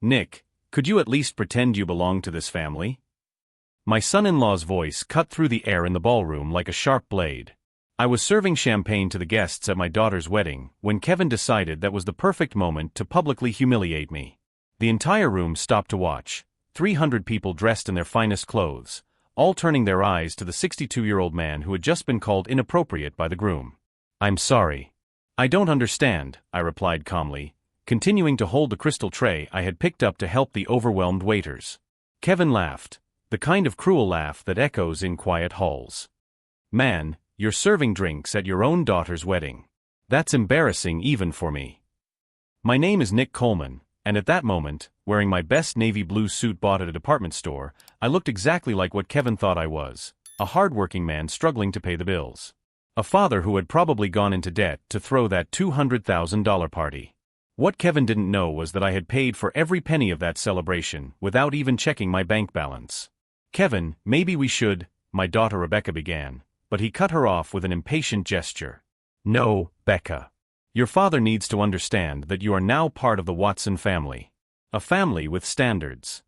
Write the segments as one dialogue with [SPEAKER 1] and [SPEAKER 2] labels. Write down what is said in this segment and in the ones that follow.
[SPEAKER 1] Nick, could you at least pretend you belong to this family? My son-in-law's voice cut through the air in the ballroom like a sharp blade. I was serving champagne to the guests at my daughter's wedding when Kevin decided that was the perfect moment to publicly humiliate me. The entire room stopped to watch, 300 people dressed in their finest clothes, all turning their eyes to the 62-year-old man who had just been called inappropriate by the groom. "I'm sorry. I don't understand," I replied calmly, continuing to hold the crystal tray I had picked up to help the overwhelmed waiters. Kevin laughed, the kind of cruel laugh that echoes in quiet halls. "Man, you're serving drinks at your own daughter's wedding. That's embarrassing even for me." My name is Nick Coleman, and at that moment, wearing my best navy blue suit bought at a department store, I looked exactly like what Kevin thought I was, a hard-working man struggling to pay the bills. A father who had probably gone into debt to throw that $200,000 party. What Kevin didn't know was that I had paid for every penny of that celebration without even checking my bank balance. "Kevin, maybe we should," my daughter Rebecca began, but he cut her off with an impatient gesture. "No, Becca. Your father needs to understand that you are now part of the Watson family. A family with standards."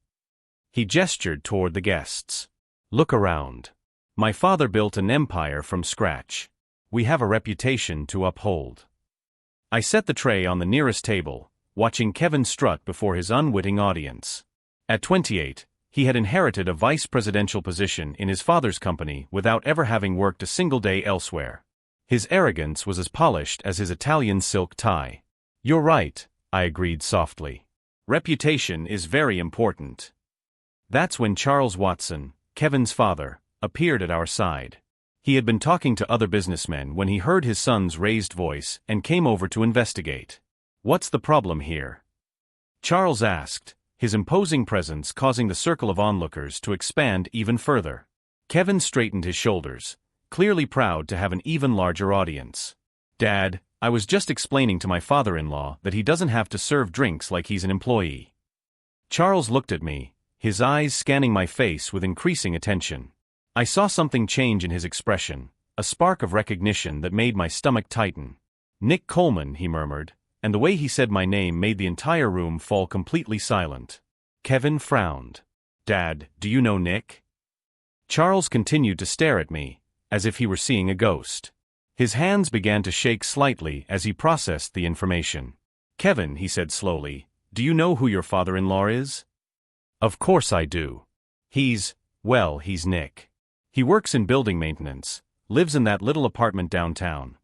[SPEAKER 1] He gestured toward the guests. "Look around. My father built an empire from scratch. We have a reputation to uphold." I set the tray on the nearest table, watching Kevin strut before his unwitting audience. At 28, he had inherited a vice presidential position in his father's company without ever having worked a single day elsewhere. His arrogance was as polished as his Italian silk tie. "You're right," I agreed softly. "Reputation is very important." That's when Charles Watson, Kevin's father, appeared at our side. He had been talking to other businessmen when he heard his son's raised voice and came over to investigate. "What's the problem here?" Charles asked, his imposing presence causing the circle of onlookers to expand even further. Kevin straightened his shoulders, clearly proud to have an even larger audience. "Dad, I was just explaining to my father-in-law that he doesn't have to serve drinks like he's an employee." Charles looked at me, his eyes scanning my face with increasing attention. I saw something change in his expression, a spark of recognition that made my stomach tighten. "Nick Coleman," he murmured, and the way he said my name made the entire room fall completely silent. Kevin frowned. "Dad, do you know Nick?" Charles continued to stare at me, as if he were seeing a ghost. His hands began to shake slightly as he processed the information. "Kevin," he said slowly, "do you know who your father-in-law is?" "Of course I do. He's Nick. He works in building maintenance, lives in that little apartment downtown."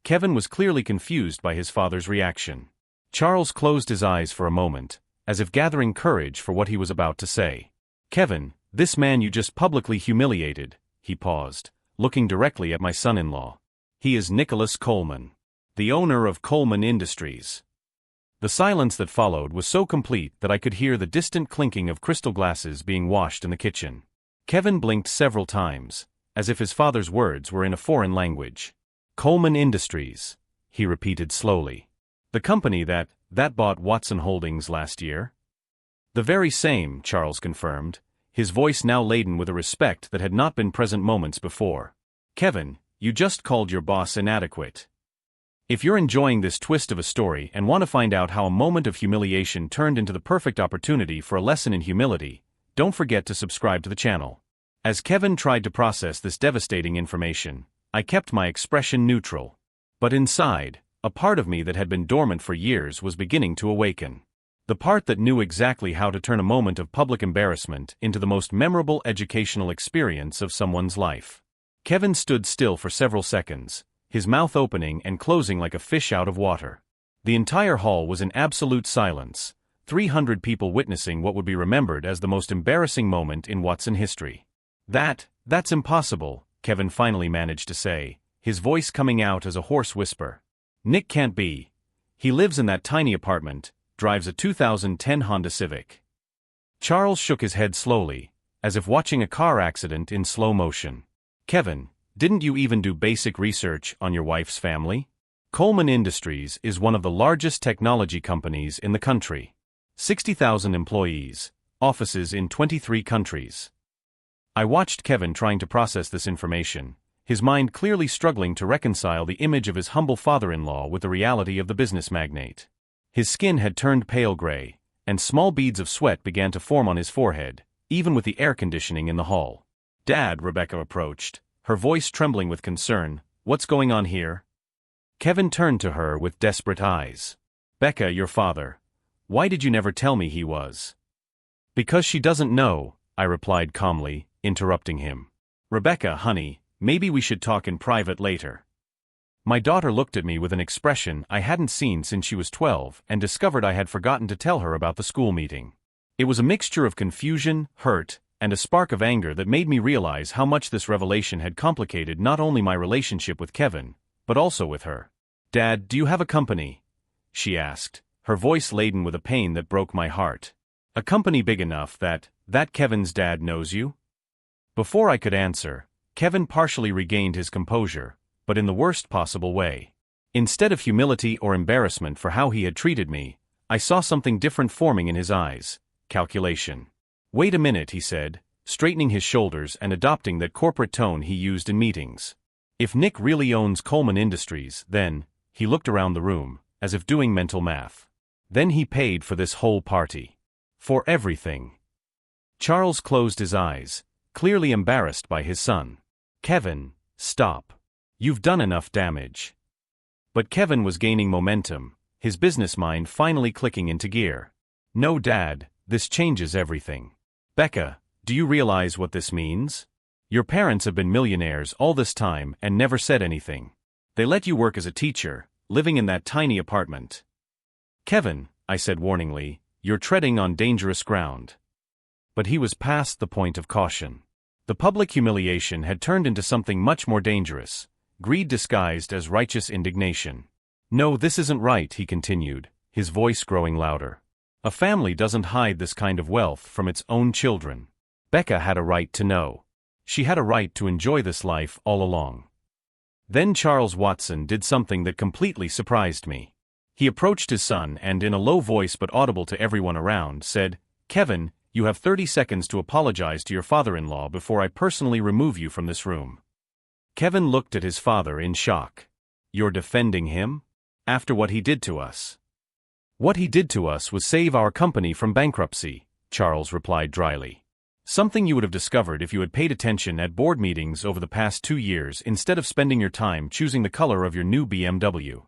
[SPEAKER 1] Kevin was clearly confused by his father's reaction. Charles closed his eyes for a moment, as if gathering courage for what he was about to say. "Kevin, this man you just publicly humiliated," he paused, looking directly at my son-in-law. "He is Nicholas Coleman, the owner of Coleman Industries." The silence that followed was so complete that I could hear the distant clinking of crystal glasses being washed in the kitchen. Kevin blinked several times, as if his father's words were in a foreign language. "Coleman Industries," he repeated slowly. "The company that bought Watson Holdings last year?" "The very same," Charles confirmed, his voice now laden with a respect that had not been present moments before. "Kevin, you just called your boss inadequate. If you're enjoying this twist of a story and want to find out how a moment of humiliation turned into the perfect opportunity for a lesson in humility, don't forget to subscribe to the channel." As Kevin tried to process this devastating information, I kept my expression neutral. But inside, a part of me that had been dormant for years was beginning to awaken. The part that knew exactly how to turn a moment of public embarrassment into the most memorable educational experience of someone's life. Kevin stood still for several seconds, his mouth opening and closing like a fish out of water. The entire hall was in absolute silence, 300 people witnessing what would be remembered as the most embarrassing moment in Watson history. That's impossible," Kevin finally managed to say, his voice coming out as a hoarse whisper. "Nick can't be. He lives in that tiny apartment, drives a 2010 Honda Civic." Charles shook his head slowly, as if watching a car accident in slow motion. "Kevin, didn't you even do basic research on your wife's family? Coleman Industries is one of the largest technology companies in the country. 60,000 employees, offices in 23 countries." I watched Kevin trying to process this information, his mind clearly struggling to reconcile the image of his humble father-in-law with the reality of the business magnate. His skin had turned pale gray, and small beads of sweat began to form on his forehead, even with the air conditioning in the hall. "Dad," Rebecca approached, her voice trembling with concern, "what's going on here?" Kevin turned to her with desperate eyes. "Becca, your father. Why did you never tell me he was?" "Because she doesn't know," I replied calmly, interrupting him. "Rebecca, honey, maybe we should talk in private later." My daughter looked at me with an expression I hadn't seen since she was 12 and discovered I had forgotten to tell her about the school meeting. It was a mixture of confusion, hurt, and a spark of anger that made me realize how much this revelation had complicated not only my relationship with Kevin, but also with her. "Dad, do you have a company?" she asked, her voice laden with a pain that broke my heart. "A company big enough that Kevin's dad knows you?" Before I could answer, Kevin partially regained his composure, but in the worst possible way. Instead of humility or embarrassment for how he had treated me, I saw something different forming in his eyes: calculation. "Wait a minute," he said, straightening his shoulders and adopting that corporate tone he used in meetings. "If Nick really owns Coleman Industries, then," he looked around the room, as if doing mental math, "then he paid for this whole party. For everything." Charles closed his eyes, clearly embarrassed by his son. "Kevin, stop. You've done enough damage." But Kevin was gaining momentum, his business mind finally clicking into gear. "No, Dad, this changes everything. Becca, do you realize what this means? Your parents have been millionaires all this time and never said anything. They let you work as a teacher, living in that tiny apartment." "Kevin," I said warningly, "you're treading on dangerous ground." But he was past the point of caution. The public humiliation had turned into something much more dangerous: greed disguised as righteous indignation. "No, this isn't right," he continued, his voice growing louder. "A family doesn't hide this kind of wealth from its own children. Becca had a right to know. She had a right to enjoy this life all along." Then Charles Watson did something that completely surprised me. He approached his son and, in a low voice but audible to everyone around, said, "Kevin, you have 30 seconds to apologize to your father-in-law before I personally remove you from this room." Kevin looked at his father in shock. "You're defending him? After what he did to us?" "What he did to us was save our company from bankruptcy," Charles replied dryly. "Something you would have discovered if you had paid attention at board meetings over the past 2 years instead of spending your time choosing the color of your new BMW.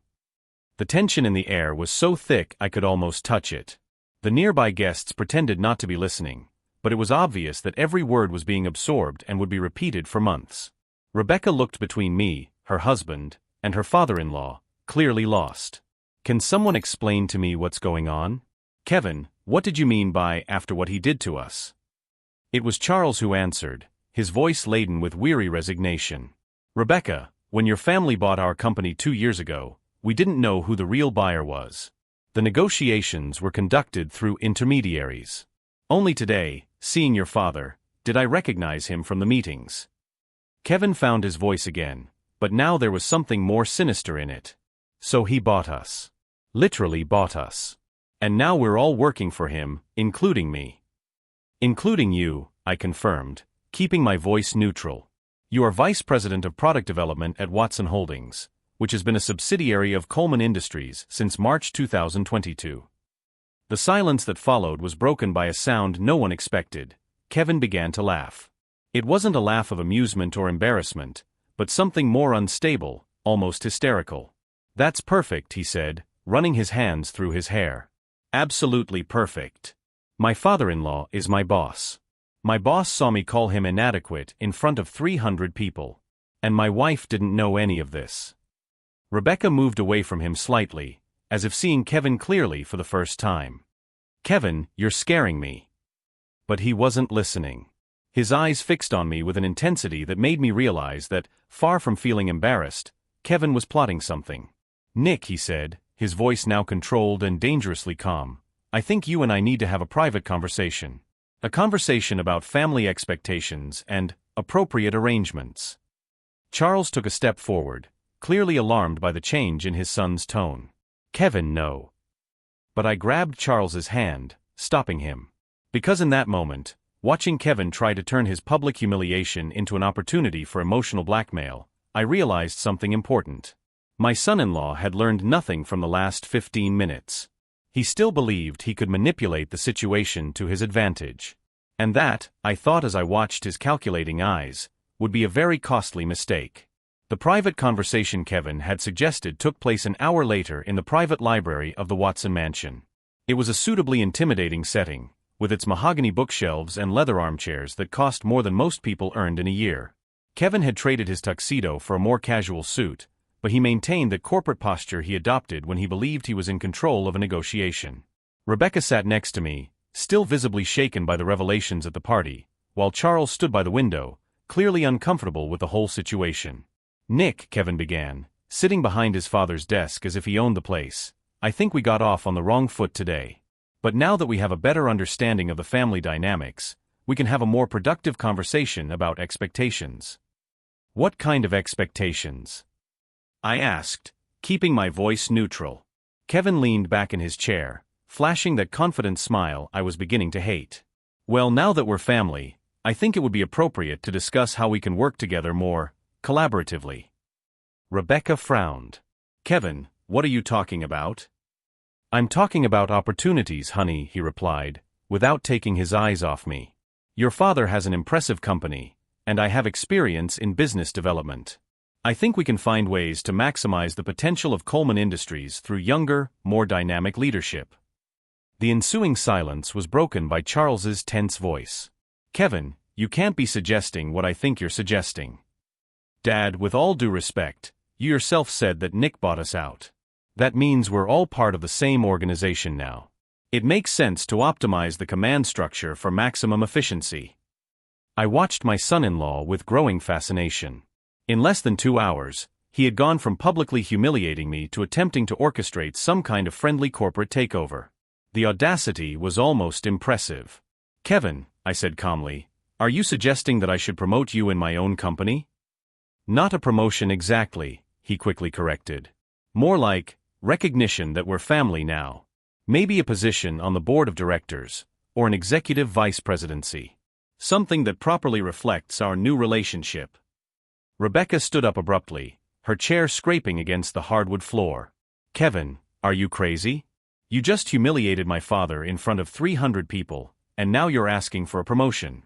[SPEAKER 1] The tension in the air was so thick I could almost touch it. The nearby guests pretended not to be listening, but it was obvious that every word was being absorbed and would be repeated for months. Rebecca looked between me, her husband, and her father-in-law, clearly lost. "Can someone explain to me what's going on? Kevin, what did you mean by after what he did to us?" It was Charles who answered, his voice laden with weary resignation. "Rebecca, when your family bought our company 2 years ago, we didn't know who the real buyer was. The negotiations were conducted through intermediaries. Only today, seeing your father, did I recognize him from the meetings." Kevin found his voice again, but now there was something more sinister in it. "So he bought us. Literally bought us. And now we're all working for him, including me." "Including you," I confirmed, keeping my voice neutral. "You are Vice President of Product Development at Watson Holdings, which has been a subsidiary of Coleman Industries since March 2022. The silence that followed was broken by a sound no one expected. Kevin began to laugh. It wasn't a laugh of amusement or embarrassment, but something more unstable, almost hysterical. "That's perfect," he said, running his hands through his hair. "Absolutely perfect. My father-in-law is my boss. My boss saw me call him inadequate in front of 300 people. And my wife didn't know any of this." Rebecca moved away from him slightly, as if seeing Kevin clearly for the first time. "Kevin, you're scaring me." But he wasn't listening. His eyes fixed on me with an intensity that made me realize that, far from feeling embarrassed, Kevin was plotting something. "Nick," he said, his voice now controlled and dangerously calm, "I think you and I need to have a private conversation. A conversation about family expectations and appropriate arrangements." Charles took a step forward, clearly alarmed by the change in his son's tone. "Kevin, no." But I grabbed Charles's hand, stopping him. Because in that moment, watching Kevin try to turn his public humiliation into an opportunity for emotional blackmail, I realized something important. My son-in-law had learned nothing from the last 15 minutes. He still believed he could manipulate the situation to his advantage. And that, I thought as I watched his calculating eyes, would be a very costly mistake. The private conversation Kevin had suggested took place an hour later in the private library of the Watson mansion. It was a suitably intimidating setting, with its mahogany bookshelves and leather armchairs that cost more than most people earned in a year. Kevin had traded his tuxedo for a more casual suit, but he maintained the corporate posture he adopted when he believed he was in control of a negotiation. Rebecca sat next to me, still visibly shaken by the revelations at the party, while Charles stood by the window, clearly uncomfortable with the whole situation. "Nick," Kevin began, sitting behind his father's desk as if he owned the place, "I think we got off on the wrong foot today. But now that we have a better understanding of the family dynamics, we can have a more productive conversation about expectations." "What kind of expectations?" I asked, keeping my voice neutral. Kevin leaned back in his chair, flashing that confident smile I was beginning to hate. "Well, now that we're family, I think it would be appropriate to discuss how we can work together more collaboratively." Rebecca frowned. "Kevin, what are you talking about?" "I'm talking about opportunities, honey," he replied, without taking his eyes off me. "Your father has an impressive company, and I have experience in business development. I think we can find ways to maximize the potential of Coleman Industries through younger, more dynamic leadership." The ensuing silence was broken by Charles's tense voice. "Kevin, you can't be suggesting what I think you're suggesting. Dad, with all due respect, you yourself said that Nick bought us out. That means we're all part of the same organization now. It makes sense to optimize the command structure for maximum efficiency." I watched my son-in-law with growing fascination. In less than 2 hours, he had gone from publicly humiliating me to attempting to orchestrate some kind of friendly corporate takeover. The audacity was almost impressive. "Kevin," I said calmly, "are you suggesting that I should promote you in my own company?" "Not a promotion exactly," he quickly corrected. "More like recognition that we're family now. Maybe a position on the board of directors, or an executive vice presidency. Something that properly reflects our new relationship." Rebecca stood up abruptly, her chair scraping against the hardwood floor. "Kevin, are you crazy? You just humiliated my father in front of 300 people, and now you're asking for a promotion."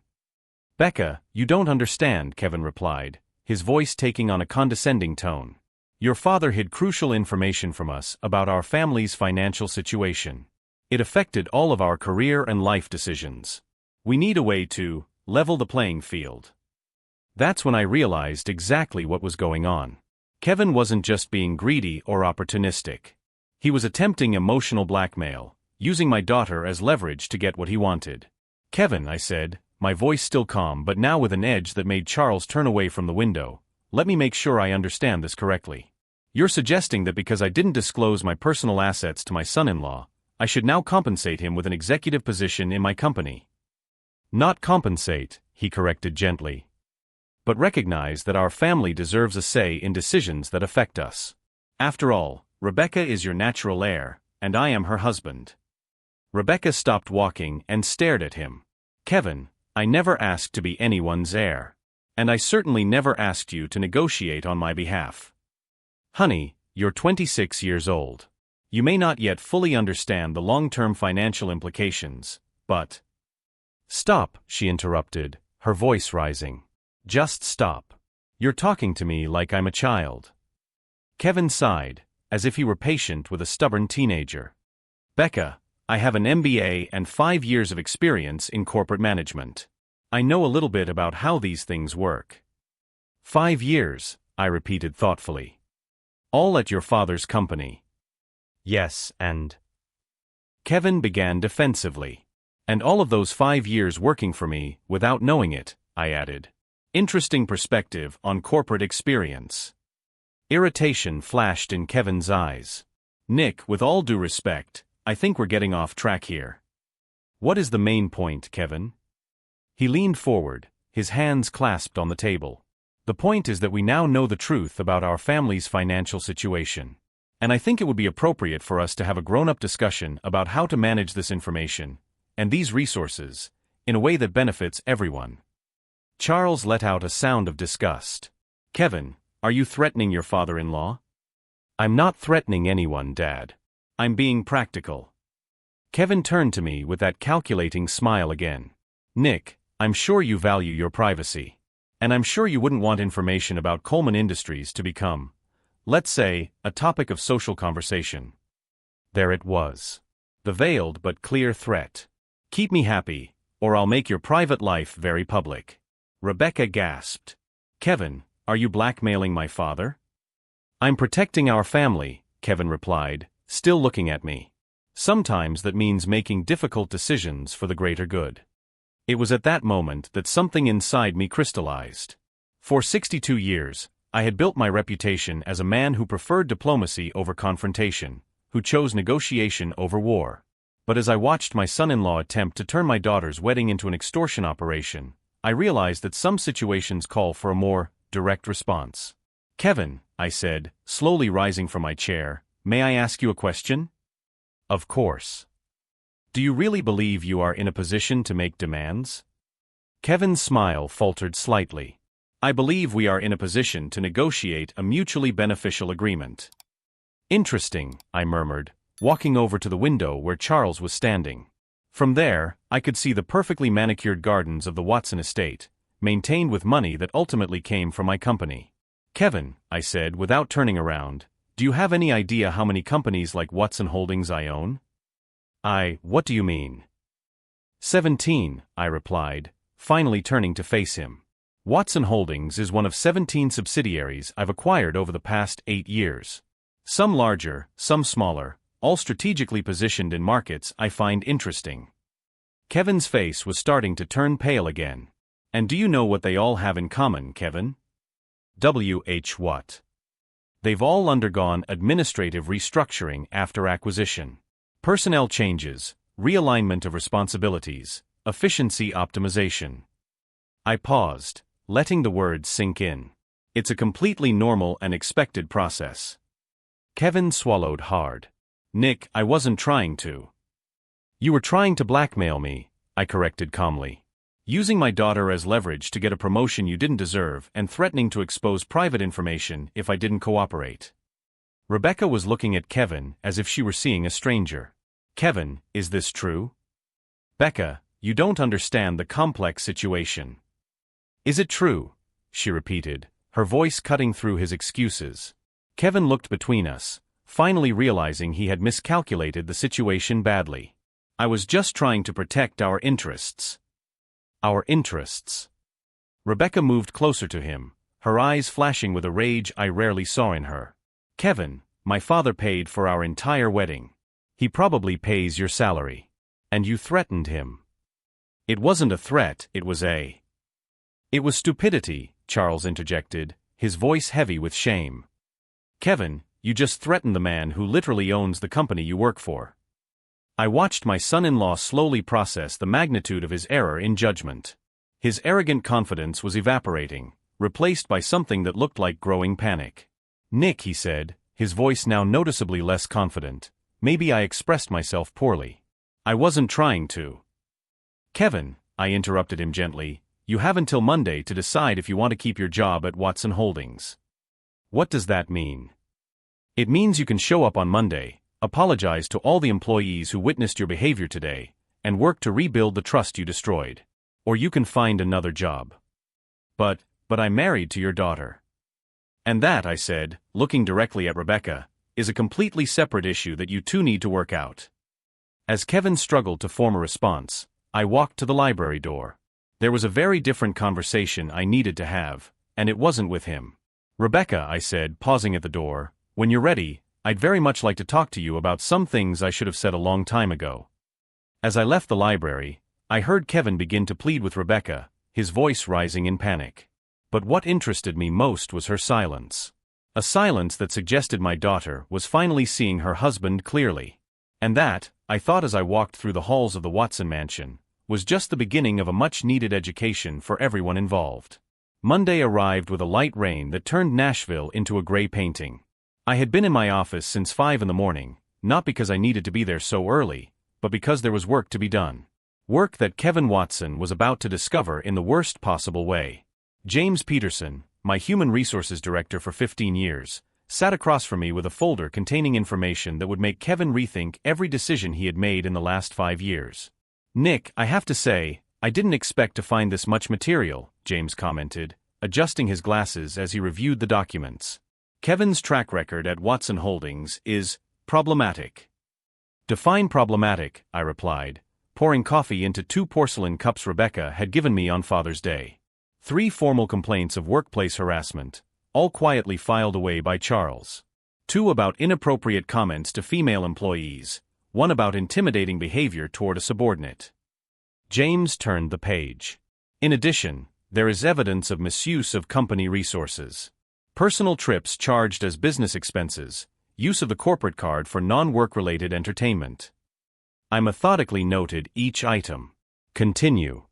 [SPEAKER 1] "Becca, you don't understand," Kevin replied, his voice taking on a condescending tone. "Your father hid crucial information from us about our family's financial situation. It affected all of our career and life decisions. We need a way to level the playing field." That's when I realized exactly what was going on. Kevin wasn't just being greedy or opportunistic. He was attempting emotional blackmail, using my daughter as leverage to get what he wanted. "Kevin," I said, my voice still calm but now with an edge that made Charles turn away from the window, "let me make sure I understand this correctly. You're suggesting that because I didn't disclose my personal assets to my son-in-law, I should now compensate him with an executive position in my company." "Not compensate," he corrected gently, "but recognize that our family deserves a say in decisions that affect us. After all, Rebecca is your natural heir, and I am her husband." Rebecca stopped walking and stared at him. "Kevin, I never asked to be anyone's heir. And I certainly never asked you to negotiate on my behalf. Honey, you're 26 years old. You may not yet fully understand the long-term financial implications, but—" "Stop," she interrupted, her voice rising. "Just stop. You're talking to me like I'm a child." Kevin sighed, as if he were patient with a stubborn teenager. "Becca, I have an MBA and 5 years of experience in corporate management. I know a little bit about how these things work." "5 years," I repeated thoughtfully. "All at your father's company." "Yes, and—" Kevin began defensively. "And all of those 5 years working for me, without knowing it," I added. Interesting perspective on corporate experience. Irritation flashed in Kevin's eyes. "Nick, with all due respect, I think we're getting off track here." "What is the main point, Kevin?" He leaned forward, his hands clasped on the table. "The point is that we now know the truth about our family's financial situation. And I think it would be appropriate for us to have a grown-up discussion about how to manage this information, and these resources, in a way that benefits everyone." Charles let out a sound of disgust. "Kevin, are you threatening your father-in-law?" "I'm not threatening anyone, Dad. I'm being practical. Kevin turned to me with that calculating smile again. Nick, I'm sure you value your privacy. And I'm sure you wouldn't want information about Coleman Industries to become, let's say, a topic of social conversation. There it was. The veiled but clear threat. Keep me happy, or I'll make your private life very public. Rebecca gasped. Kevin, are you blackmailing my father? I'm protecting our family, Kevin replied, still looking at me. Sometimes that means making difficult decisions for the greater good. It was at that moment that something inside me crystallized. For 62 years, I had built my reputation as a man who preferred diplomacy over confrontation, who chose negotiation over war. But as I watched my son-in-law attempt to turn my daughter's wedding into an extortion operation, I realized that some situations call for a more direct response. Kevin, I said, slowly rising from my chair, may I ask you a question? Of course. Do you really believe you are in a position to make demands? Kevin's smile faltered slightly. I believe we are in a position to negotiate a mutually beneficial agreement. Interesting, I murmured, walking over to the window where Charles was standing. From there, I could see the perfectly manicured gardens of the Watson estate, maintained with money that ultimately came from my company. Kevin, I said without turning around, do you have any idea how many companies like Watson Holdings I own? What do you mean? 17, I replied, finally turning to face him. Watson Holdings is one of 17 subsidiaries I've acquired over the past 8 years. Some larger, some smaller, all strategically positioned in markets I find interesting. Kevin's face was starting to turn pale again. And do you know what they all have in common, Kevin? What? They've all undergone administrative restructuring after acquisition. Personnel changes, realignment of responsibilities, efficiency optimization. I paused, letting the words sink in. It's a completely normal and expected process. Kevin swallowed hard. Nick, I wasn't trying to. You were trying to blackmail me, I corrected calmly. Using my daughter as leverage to get a promotion you didn't deserve and threatening to expose private information if I didn't cooperate. Rebecca was looking at Kevin as if she were seeing a stranger. Kevin, is this true? Becca, you don't understand the complex situation. Is it true? She repeated, her voice cutting through his excuses. Kevin looked between us, finally realizing he had miscalculated the situation badly. I was just trying to protect our interests. Our interests. Rebecca moved closer to him, her eyes flashing with a rage I rarely saw in her. Kevin, my father paid for our entire wedding. He probably pays your salary. And you threatened him. It wasn't a threat, it was stupidity, Charles interjected, his voice heavy with shame. Kevin, you just threatened the man who literally owns the company you work for. I watched my son-in-law slowly process the magnitude of his error in judgment. His arrogant confidence was evaporating, replaced by something that looked like growing panic. Nick, he said, his voice now noticeably less confident, maybe I expressed myself poorly. I wasn't trying to. Kevin, I interrupted him gently, you have until Monday to decide if you want to keep your job at Watson Holdings. What does that mean? It means you can show up on Monday, apologize to all the employees who witnessed your behavior today, and work to rebuild the trust you destroyed. Or you can find another job. But I'm married to your daughter. And that, I said, looking directly at Rebecca, is a completely separate issue that you two need to work out. As Kevin struggled to form a response, I walked to the library door. There was a very different conversation I needed to have, and it wasn't with him. Rebecca, I said, pausing at the door, when you're ready, I'd very much like to talk to you about some things I should have said a long time ago. As I left the library, I heard Kevin begin to plead with Rebecca, his voice rising in panic. But what interested me most was her silence. A silence that suggested my daughter was finally seeing her husband clearly. And that, I thought as I walked through the halls of the Watson mansion, was just the beginning of a much-needed education for everyone involved. Monday arrived with a light rain that turned Nashville into a gray painting. I had been in my office since 5 in the morning, not because I needed to be there so early, but because there was work to be done. Work that Kevin Watson was about to discover in the worst possible way. James Peterson, my human resources director for 15 years, sat across from me with a folder containing information that would make Kevin rethink every decision he had made in the last 5 years. "Nick, I have to say, I didn't expect to find this much material," James commented, adjusting his glasses as he reviewed the documents. "Kevin's track record at Watson Holdings is problematic." "Define problematic," I replied, pouring coffee into 2 porcelain cups Rebecca had given me on Father's Day. 3 formal complaints of workplace harassment, all quietly filed away by Charles. 2 about inappropriate comments to female employees, 1 about intimidating behavior toward a subordinate. James turned the page. "In addition, there is evidence of misuse of company resources. Personal trips charged as business expenses, use of the corporate card for non-work-related entertainment." I methodically noted each item. Continue.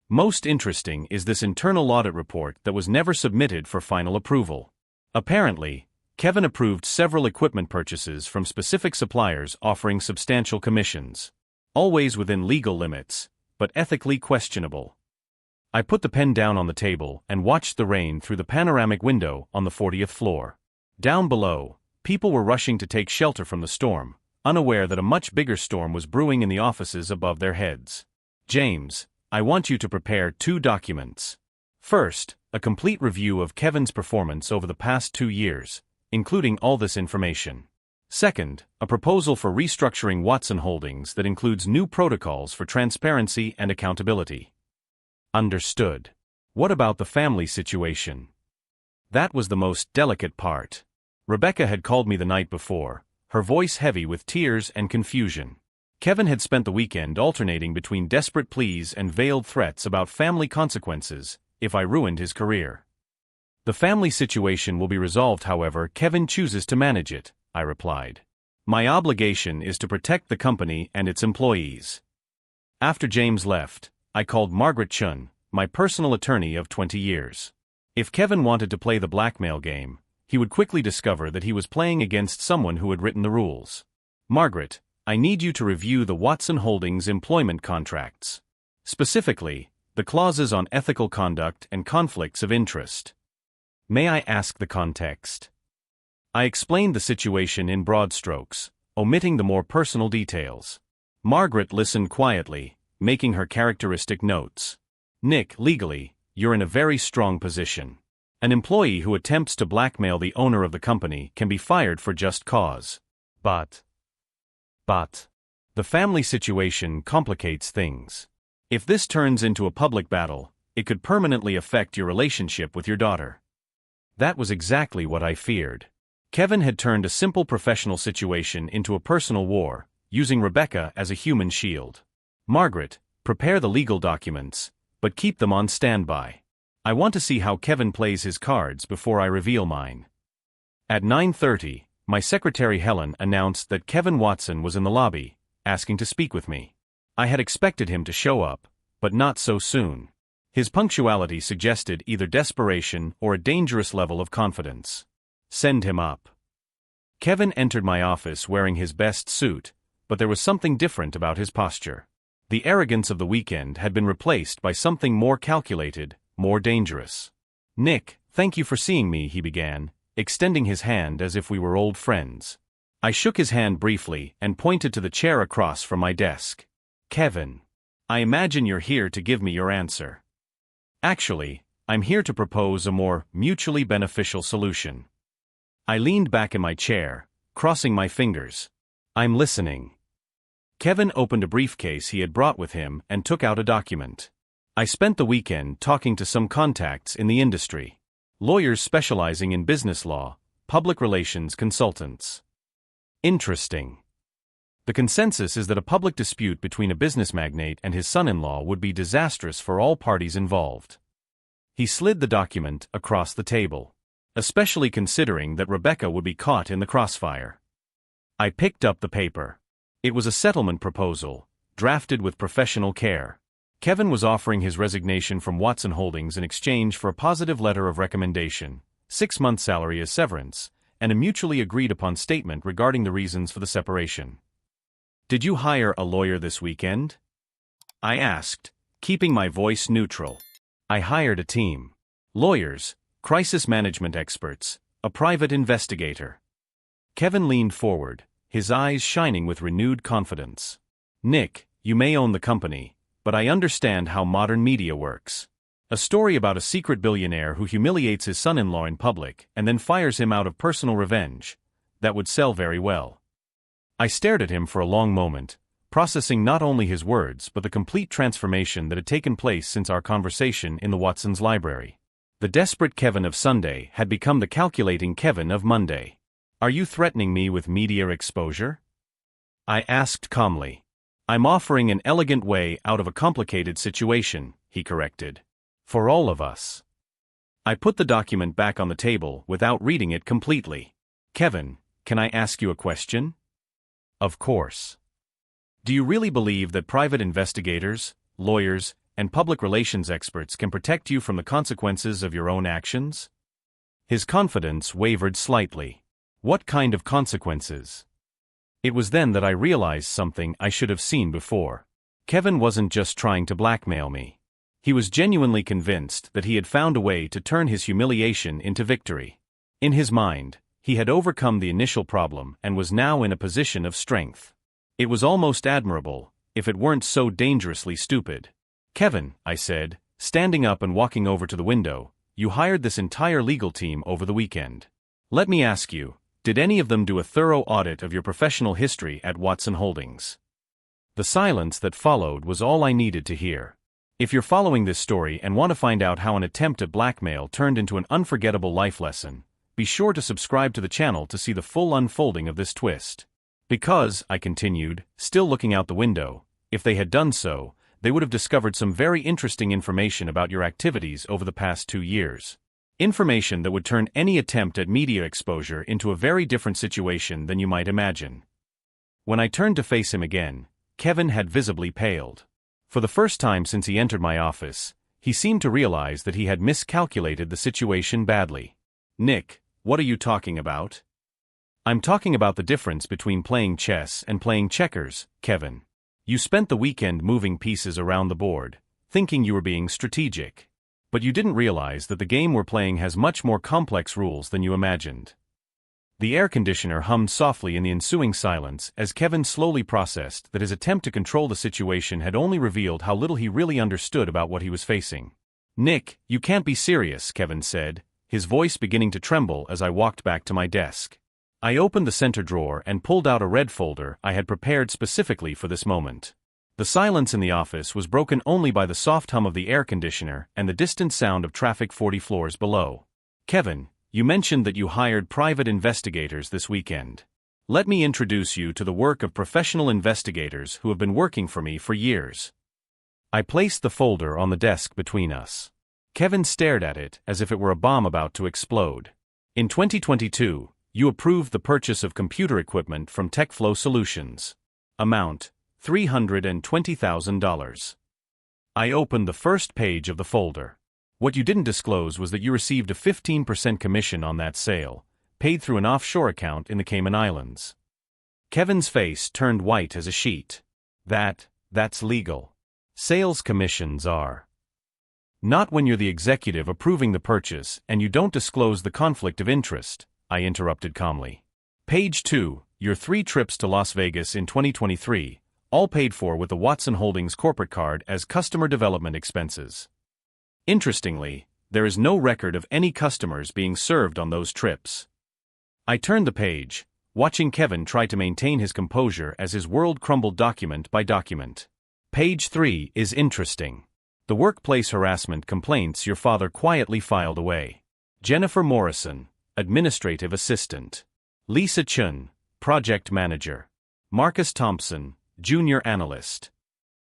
[SPEAKER 1] "Most interesting is this internal audit report that was never submitted for final approval. Apparently, Kevin approved several equipment purchases from specific suppliers offering substantial commissions. Always within legal limits, but ethically questionable." I put the pen down on the table and watched the rain through the panoramic window on the 40th floor. Down below, people were rushing to take shelter from the storm, unaware that a much bigger storm was brewing in the offices above their heads. "James, I want you to prepare 2 documents. First, a complete review of Kevin's performance over the past 2 years, including all this information. Second, a proposal for restructuring Watson Holdings that includes new protocols for transparency and accountability." "Understood. What about the family situation?" That was the most delicate part. Rebecca had called me the night before, her voice heavy with tears and confusion. Kevin had spent the weekend alternating between desperate pleas and veiled threats about family consequences if I ruined his career. "The family situation will be resolved however Kevin chooses to manage it," I replied. "My obligation is to protect the company and its employees." After James left, I called Margaret Chun, my personal attorney of 20 years. If Kevin wanted to play the blackmail game, he would quickly discover that he was playing against someone who had written the rules. "Margaret, I need you to review the Watson Holdings employment contracts. Specifically, the clauses on ethical conduct and conflicts of interest." "May I ask the context?" I explained the situation in broad strokes, omitting the more personal details. Margaret listened quietly, making her characteristic notes. "Nick, legally, you're in a very strong position. An employee who attempts to blackmail the owner of the company can be fired for just cause. But the family situation complicates things. If this turns into a public battle, it could permanently affect your relationship with your daughter." That was exactly what I feared. Kevin had turned a simple professional situation into a personal war, using Rebecca as a human shield. "Margaret, prepare the legal documents, but keep them on standby. I want to see how Kevin plays his cards before I reveal mine." At 9:30, my secretary Helen announced that Kevin Watson was in the lobby, asking to speak with me. I had expected him to show up, but not so soon. His punctuality suggested either desperation or a dangerous level of confidence. "Send him up." Kevin entered my office wearing his best suit, but there was something different about his posture. The arrogance of the weekend had been replaced by something more calculated, more dangerous. "Nick, thank you for seeing me," he began, extending his hand as if we were old friends. I shook his hand briefly and pointed to the chair across from my desk. "Kevin, I imagine you're here to give me your answer." "Actually, I'm here to propose a more mutually beneficial solution." I leaned back in my chair, crossing my fingers. "I'm listening." Kevin opened a briefcase he had brought with him and took out a document. "I spent the weekend talking to some contacts in the industry. Lawyers specializing in business law, public relations consultants." "Interesting." "The consensus is that a public dispute between a business magnate and his son-in-law would be disastrous for all parties involved." He slid the document across the table. "Especially considering that Rebecca would be caught in the crossfire." I picked up the paper. It was a settlement proposal, drafted with professional care. Kevin was offering his resignation from Watson Holdings in exchange for a positive letter of recommendation, 6-month salary as severance, and a mutually agreed-upon statement regarding the reasons for the separation. "Did you hire a lawyer this weekend?" I asked, keeping my voice neutral. "I hired a team. Lawyers, crisis management experts, a private investigator. Kevin leaned forward, his eyes shining with renewed confidence. Nick, you may own the company, but I understand how modern media works. A story about a secret billionaire who humiliates his son-in-law in public and then fires him out of personal revenge. That would sell very well. I stared at him for a long moment, processing not only his words but the complete transformation that had taken place since our conversation in the Watsons library. The desperate Kevin of Sunday had become the calculating Kevin of Monday. Are you threatening me with media exposure? I asked calmly. I'm offering an elegant way out of a complicated situation, he corrected. For all of us. I put the document back on the table without reading it completely. Kevin, can I ask you a question? Of course. Do you really believe that private investigators, lawyers, and public relations experts can protect you from the consequences of your own actions? His confidence wavered slightly. What kind of consequences? It was then that I realized something I should have seen before. Kevin wasn't just trying to blackmail me. He was genuinely convinced that he had found a way to turn his humiliation into victory. In his mind, he had overcome the initial problem and was now in a position of strength. It was almost admirable, if it weren't so dangerously stupid. Kevin, I said, standing up and walking over to the window, you hired this entire legal team over the weekend. Let me ask you, did any of them do a thorough audit of your professional history at Watson Holdings? The silence that followed was all I needed to hear. If you're following this story and want to find out how an attempt at blackmail turned into an unforgettable life lesson, be sure to subscribe to the channel to see the full unfolding of this twist. Because, I continued, still looking out the window, if they had done so, they would have discovered some very interesting information about your activities over the past 2 years. Information that would turn any attempt at media exposure into a very different situation than you might imagine. When I turned to face him again, Kevin had visibly paled. For the first time since he entered my office, he seemed to realize that he had miscalculated the situation badly. Nick, what are you talking about? I'm talking about the difference between playing chess and playing checkers, Kevin. You spent the weekend moving pieces around the board, thinking you were being strategic. But you didn't realize that the game we're playing has much more complex rules than you imagined. The air conditioner hummed softly in the ensuing silence as Kevin slowly processed that his attempt to control the situation had only revealed how little he really understood about what he was facing. Nick, you can't be serious, Kevin said, his voice beginning to tremble as I walked back to my desk. I opened the center drawer and pulled out a red folder I had prepared specifically for this moment. The silence in the office was broken only by the soft hum of the air conditioner and the distant sound of traffic 40 floors below. Kevin, you mentioned that you hired private investigators this weekend. Let me introduce you to the work of professional investigators who have been working for me for years. I placed the folder on the desk between us. Kevin stared at it as if it were a bomb about to explode. In 2022, you approved the purchase of computer equipment from TechFlow Solutions. Amount, $320,000. I opened the first page of the folder. What you didn't disclose was that you received a 15% commission on that sale, paid through an offshore account in the Cayman Islands. Kevin's face turned white as a sheet. That's legal. Sales commissions are. Not when you're the executive approving the purchase and you don't disclose the conflict of interest, I interrupted calmly. Page 2, your 3 trips to Las Vegas in 2023, all paid for with the Watson Holdings corporate card as customer development expenses. Interestingly, there is no record of any customers being served on those trips. I turned the page, watching Kevin try to maintain his composure as his world crumbled document by document. Page 3 is interesting. The workplace harassment complaints your father quietly filed away. Jennifer Morrison, administrative assistant. Lisa Chun, project manager. Marcus Thompson, junior analyst.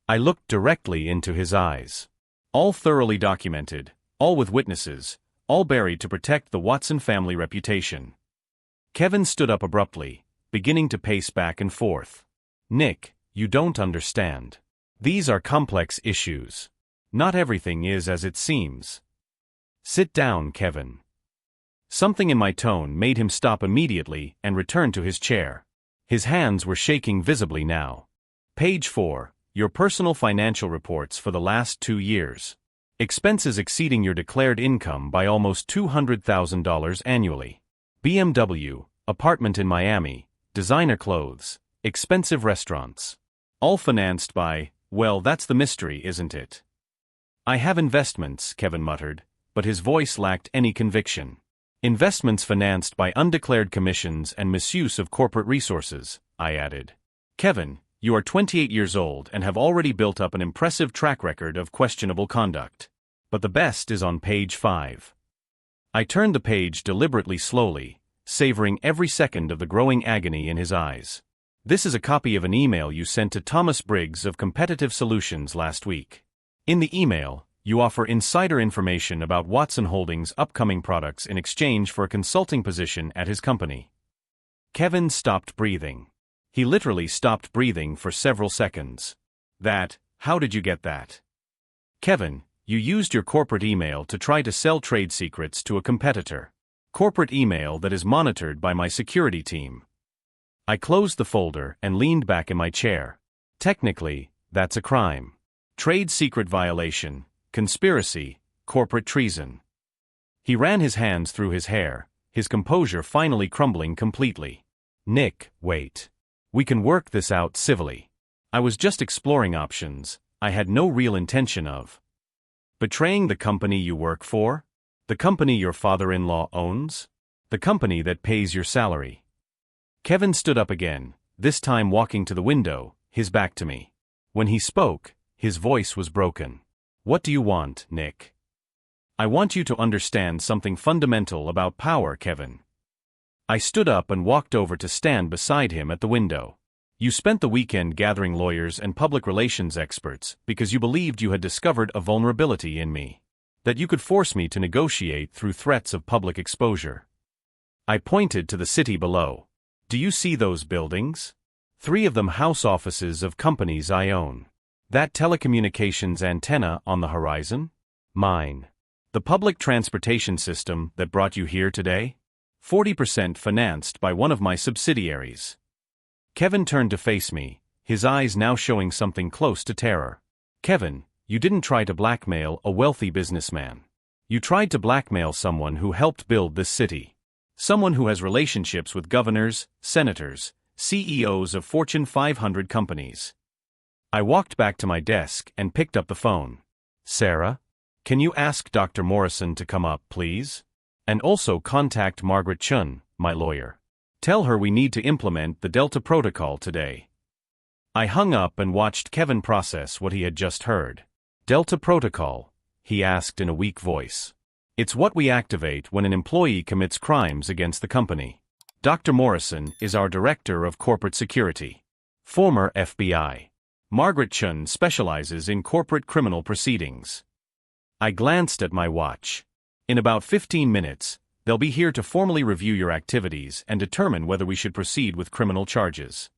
[SPEAKER 1] I looked directly into his eyes. All thoroughly documented, all with witnesses, all buried to protect the Watson family reputation. Kevin stood up abruptly, beginning to pace back and forth. Nick, you don't understand. These are complex issues. Not everything is as it seems. Sit down, Kevin. Something in my tone made him stop immediately and return to his chair. His hands were shaking visibly now. Page 4. Your personal financial reports for the last 2 years. Expenses exceeding your declared income by almost $200,000 annually. BMW, apartment in Miami, designer clothes, expensive restaurants. All financed by, well, that's the mystery, isn't it? I have investments, Kevin muttered, but his voice lacked any conviction. Investments financed by undeclared commissions and misuse of corporate resources, I added. Kevin, you are 28 years old and have already built up an impressive track record of questionable conduct. But the best is on page 5. I turned the page deliberately slowly, savoring every second of the growing agony in his eyes. This is a copy of an email you sent to Thomas Briggs of Competitive Solutions last week. In the email, you offer insider information about Watson Holdings' upcoming products in exchange for a consulting position at his company. Kevin stopped breathing. He literally stopped breathing for several seconds. How did you get that? Kevin, you used your corporate email to try to sell trade secrets to a competitor. Corporate email that is monitored by my security team. I closed the folder and leaned back in my chair. Technically, that's a crime. Trade secret violation, conspiracy, corporate treason. He ran his hands through his hair, his composure finally crumbling completely. Nick, wait. We can work this out civilly. I was just exploring options. I had no real intention of betraying the company you work for? The company your father-in-law owns? The company that pays your salary? Kevin stood up again, this time walking to the window, his back to me. When he spoke, his voice was broken. What do you want, Nick? I want you to understand something fundamental about power, Kevin. I stood up and walked over to stand beside him at the window. You spent the weekend gathering lawyers and public relations experts because you believed you had discovered a vulnerability in me. That you could force me to negotiate through threats of public exposure. I pointed to the city below. Do you see those buildings? 3 of them house offices of companies I own. That telecommunications antenna on the horizon? Mine. The public transportation system that brought you here today? 40% financed by one of my subsidiaries. Kevin turned to face me, his eyes now showing something close to terror. Kevin, you didn't try to blackmail a wealthy businessman. You tried to blackmail someone who helped build this city. Someone who has relationships with governors, senators, CEOs of Fortune 500 companies. I walked back to my desk and picked up the phone. Sarah? Can you ask Dr. Morrison to come up, please? And also contact Margaret Chun, my lawyer. Tell her we need to implement the Delta Protocol today. I hung up and watched Kevin process what he had just heard. Delta Protocol? He asked in a weak voice. It's what we activate when an employee commits crimes against the company. Dr. Morrison is our Director of Corporate Security. Former FBI. Margaret Chun specializes in corporate criminal proceedings. I glanced at my watch. In about 15 minutes, they'll be here to formally review your activities and determine whether we should proceed with criminal charges.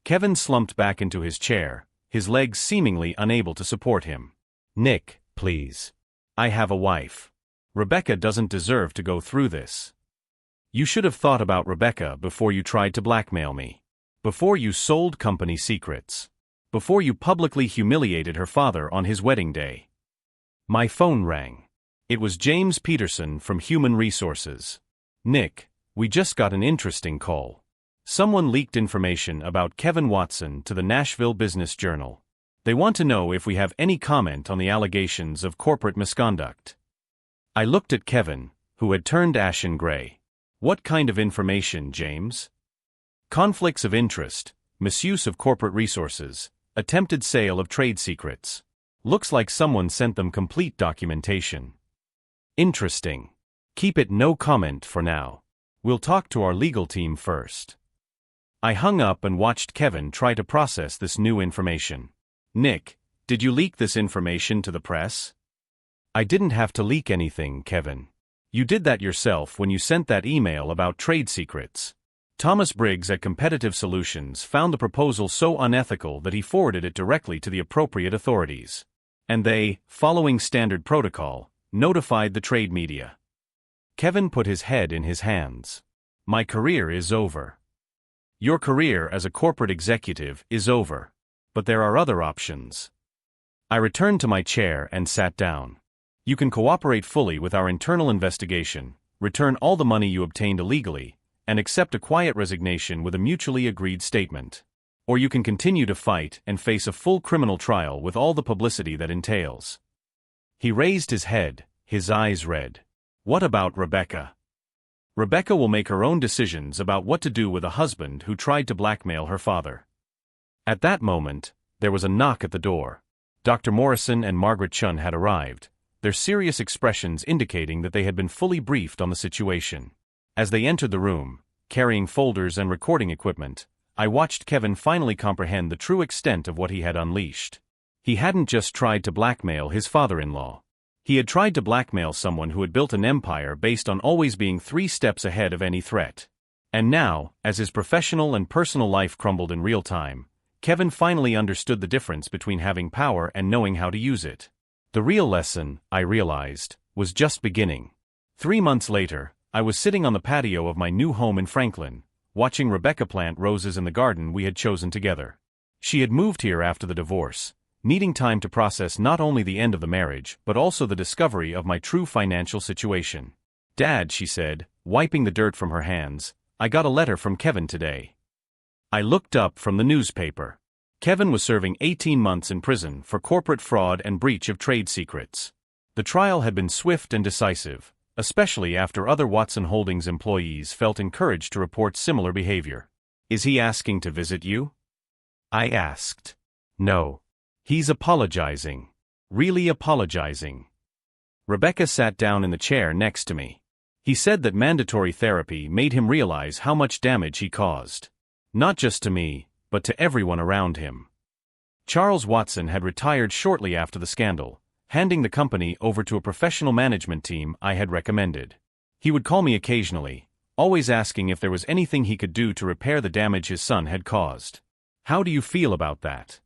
[SPEAKER 1] Kevin slumped back into his chair, his legs seemingly unable to support him. Nick, please. I have a wife. Rebecca doesn't deserve to go through this. You should have thought about Rebecca before you tried to blackmail me. Before you sold company secrets. Before you publicly humiliated her father on his wedding day. My phone rang. It was James Peterson from Human Resources. Nick, we just got an interesting call. Someone leaked information about Kevin Watson to the Nashville Business Journal. They want to know if we have any comment on the allegations of corporate misconduct. I looked at Kevin, who had turned ashen gray. What kind of information, James? Conflicts of interest, misuse of corporate resources, attempted sale of trade secrets. Looks like someone sent them complete documentation. Interesting. Keep it no comment for now. We'll talk to our legal team first. I hung up and watched Kevin try to process this new information. Nick, did you leak this information to the press? I didn't have to leak anything, Kevin. You did that yourself when you sent that email about trade secrets. Thomas Briggs at Competitive Solutions found the proposal so unethical that he forwarded it directly to the appropriate authorities. And they, following standard protocol, notified the trade media. Kevin put his head in his hands. My career is over. Your career as a corporate executive is over. But there are other options. I returned to my chair and sat down. You can cooperate fully with our internal investigation, return all the money you obtained illegally, and accept a quiet resignation with a mutually agreed statement. Or you can continue to fight and face a full criminal trial with all the publicity that entails. He raised his head, his eyes red. What about Rebecca? Rebecca will make her own decisions about what to do with a husband who tried to blackmail her father. At that moment, there was a knock at the door. Dr. Morrison and Margaret Chun had arrived, their serious expressions indicating that they had been fully briefed on the situation. As they entered the room, carrying folders and recording equipment, I watched Kevin finally comprehend the true extent of what he had unleashed. He hadn't just tried to blackmail his father-in-law. He had tried to blackmail someone who had built an empire based on always being 3 steps ahead of any threat. And now, as his professional and personal life crumbled in real time, Kevin finally understood the difference between having power and knowing how to use it. The real lesson, I realized, was just beginning. 3 months later, I was sitting on the patio of my new home in Franklin, watching Rebecca plant roses in the garden we had chosen together. She had moved here after the divorce, needing time to process not only the end of the marriage but also the discovery of my true financial situation. "Dad," she said, wiping the dirt from her hands, "I got a letter from Kevin today." I looked up from the newspaper. Kevin was serving 18 months in prison for corporate fraud and breach of trade secrets. The trial had been swift and decisive, especially after other Watson Holdings employees felt encouraged to report similar behavior. "Is he asking to visit you?" I asked. "No. He's apologizing. Really apologizing." Rebecca sat down in the chair next to me. "He said that mandatory therapy made him realize how much damage he caused. Not just to me, but to everyone around him." Charles Watson had retired shortly after the scandal, handing the company over to a professional management team I had recommended. He would call me occasionally, always asking if there was anything he could do to repair the damage his son had caused. "How do you feel about that?"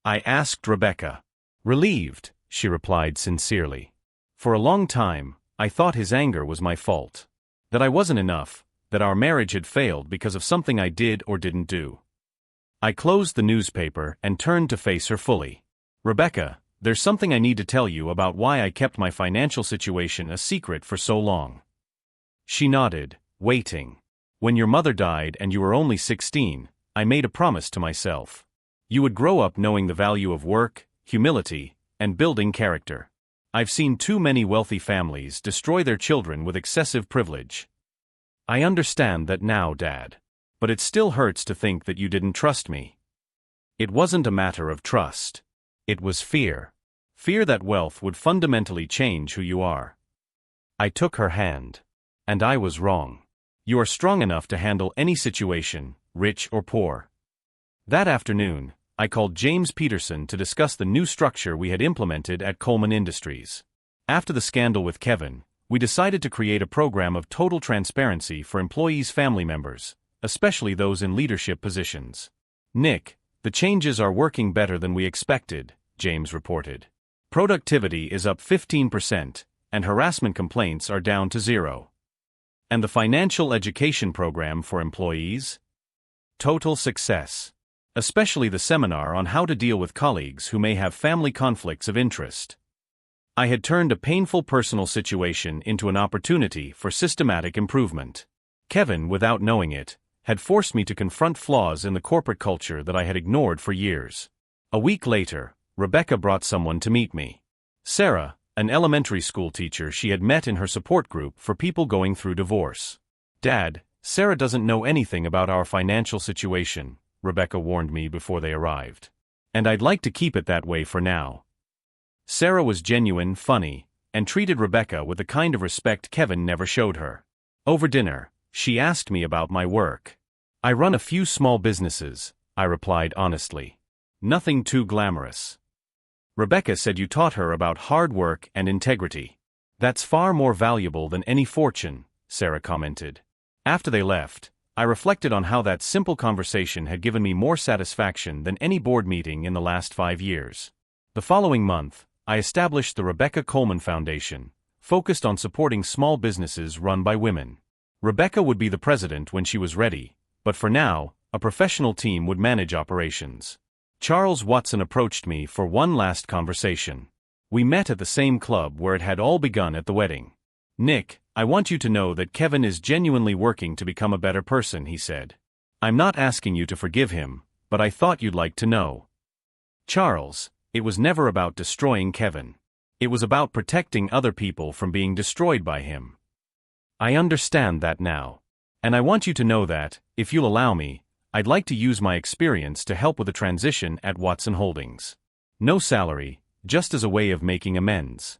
[SPEAKER 1] I asked Rebecca. "Relieved," she replied sincerely. "For a long time, I thought his anger was my fault. That I wasn't enough, that our marriage had failed because of something I did or didn't do." I closed the newspaper and turned to face her fully. "Rebecca, there's something I need to tell you about why I kept my financial situation a secret for so long." She nodded, waiting. "When your mother died and you were only 16, I made a promise to myself. You would grow up knowing the value of work, humility, and building character. I've seen too many wealthy families destroy their children with excessive privilege. I understand that now, Dad. But it still hurts to think that you didn't trust me." It wasn't a matter of trust. It was fear. Fear that wealth would fundamentally change who you are. I took her hand. "And I was wrong. You are strong enough to handle any situation, rich or poor." That afternoon, I called James Peterson to discuss the new structure we had implemented at Coleman Industries. After the scandal with Kevin, we decided to create a program of total transparency for employees' family members, especially those in leadership positions. "Nick, the changes are working better than we expected," James reported. "Productivity is up 15%, and harassment complaints are down to 0. And the financial education program for employees? Total success. Especially the seminar on how to deal with colleagues who may have family conflicts of interest." I had turned a painful personal situation into an opportunity for systematic improvement. Kevin, without knowing it, had forced me to confront flaws in the corporate culture that I had ignored for years. A week later, Rebecca brought someone to meet me. Sarah, an elementary school teacher she had met in her support group for people going through divorce. "Dad, Sarah doesn't know anything about our financial situation," Rebecca warned me before they arrived. "And I'd like to keep it that way for now." Sarah was genuine, funny, and treated Rebecca with the kind of respect Kevin never showed her. Over dinner, she asked me about my work. "I run a few small businesses," I replied honestly. "Nothing too glamorous." Rebecca said you taught her about hard work and integrity. "That's far more valuable than any fortune," Sarah commented. After they left, I reflected on how that simple conversation had given me more satisfaction than any board meeting in the last 5 years. The following month, I established the Rebecca Coleman Foundation, focused on supporting small businesses run by women. Rebecca would be the president when she was ready, but for now, a professional team would manage operations. Charles Watson approached me for one last conversation. We met at the same club where it had all begun at the wedding. Nick, I want you to know that Kevin is genuinely working to become a better person, he said. I'm not asking you to forgive him, but I thought you'd like to know. Charles, it was never about destroying Kevin. It was about protecting other people from being destroyed by him. I understand that now. And I want you to know that, if you'll allow me, I'd like to use my experience to help with the transition at Watson Holdings. No salary, just as a way of making amends.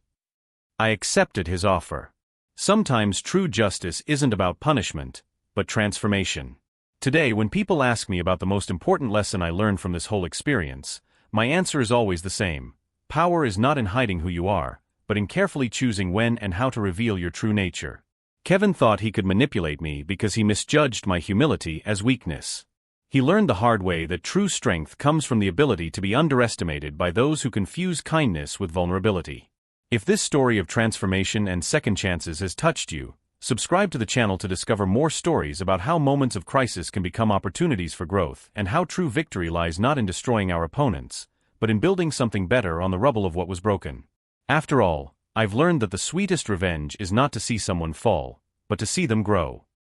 [SPEAKER 1] I accepted his offer. Sometimes true justice isn't about punishment, but transformation. Today, when people ask me about the most important lesson I learned from this whole experience, my answer is always the same. Power is not in hiding who you are, but in carefully choosing when and how to reveal your true nature. Kevin thought he could manipulate me because he misjudged my humility as weakness. He learned the hard way that true strength comes from the ability to be underestimated by those who confuse kindness with vulnerability. If this story of transformation and second chances has touched you, subscribe to the channel to discover more stories about how moments of crisis can become opportunities for growth and how true victory lies not in destroying our opponents, but in building something better on the rubble of what was broken. After all, I've learned that the sweetest revenge is not to see someone fall, but to see them grow.